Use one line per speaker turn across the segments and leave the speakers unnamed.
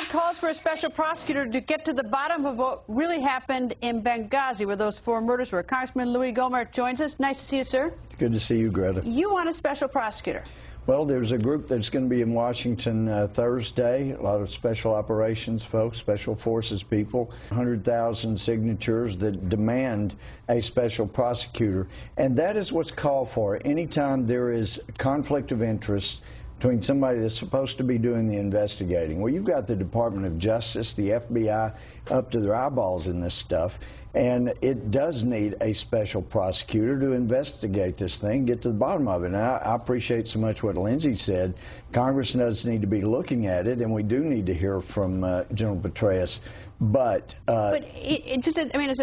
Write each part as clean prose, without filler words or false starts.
calls for a special prosecutor to get to the bottom of what really happened in Benghazi, where those 4 murders were. Congressman Louie Gohmert joins us. Nice to see you, sir.
It's good to see you, Greta.
You want a special prosecutor?
Well, there's a group that's going to be in Washington Thursday. A lot of special operations folks, special forces people, 100,000 signatures that demand a special prosecutor. And that is what's called for. Anytime there is conflict of interest between somebody that's supposed to be doing the investigating. Well, you've got the Department of Justice, the FBI, up to their eyeballs in this stuff, and it does need a special prosecutor to investigate this thing, get to the bottom of it. And I appreciate so much what Lindsey said. Congress does need to be looking at it, and we do need to hear from General Petraeus. But
it just, I mean,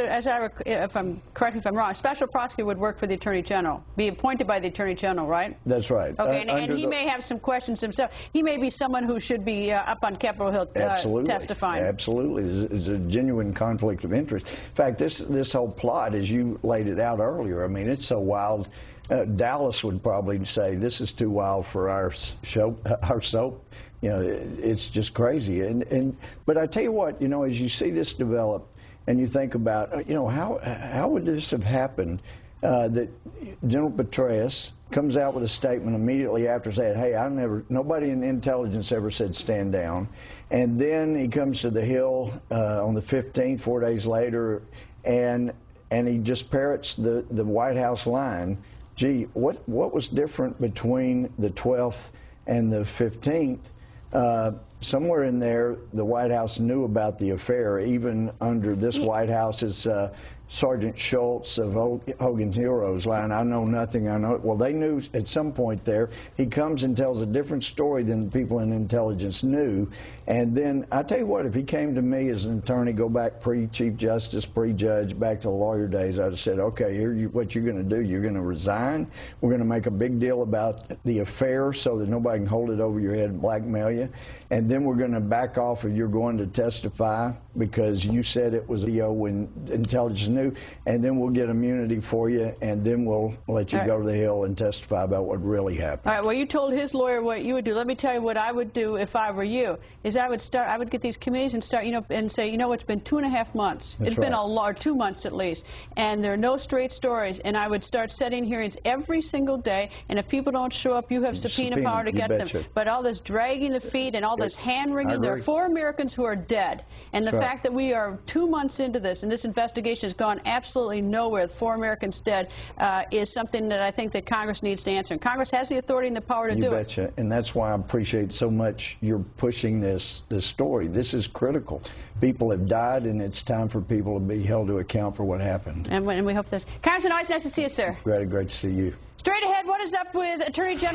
correct me if I'm wrong, a special prosecutor would work for the Attorney General, be appointed by the Attorney General, right?
That's right.
Okay, and he may have some questions himself. He may be someone who should be up on Capitol Hill testifying.
Absolutely. There's a genuine conflict of interest. In fact, this whole plot, as you laid it out earlier, I mean, it's so wild. Dallas would probably say this is too wild for our soap. You know, it's just crazy. But I tell you what, you know, as you see this develop, and you think about, you know, how would this have happened? That General Petraeus comes out with a statement immediately after saying, hey, nobody in intelligence ever said stand down. And then he comes to the Hill on the 15th, 4 days later, and he just parrots the White House line. Gee, what was different between the 12th and the 15th? Somewhere in there, the White House knew about the affair, even under this White House's Sergeant Schultz of Hogan's Heroes line, I know nothing, I know. Well, they knew at some point there. He comes and tells a different story than the people in intelligence knew. And then, I tell you what, if he came to me as an attorney, go back pre-Chief Justice, pre-judge, back to the lawyer days, I'd have said, okay, what you're going to do, you're going to resign. We're going to make a big deal about the affair so that nobody can hold it over your head and blackmail you. And then we're going to back off if you're going to testify because you said it was video when intelligence knew, and then we'll get immunity for you, and then we'll let you go to the Hill and testify about what really happened. All
right, well, you told his lawyer what you would do. Let me tell you what I would do if I were you, is I would get these committees and start, you know, and say, you know, it's been 2.5 months. It's been or 2 months at least, and there are no straight stories, and I would start setting hearings every single day, and if people don't show up, you have subpoena power to get them. But all this dragging the feet and all this hand-wringing, there are 4 Americans who are dead, and the fact that we are 2 months into this, and this investigation has gone absolutely nowhere, 4 Americans dead, is something that I think that Congress needs to answer. And Congress has the authority and the power to do it. You
betcha. And that's why I appreciate so much you're pushing this story. This is critical. People have died, and it's time for people to be held to account for what happened.
And we hope this. Congressman, always nice to see you, sir.
Great to see you.
Straight ahead, what is up with Attorney General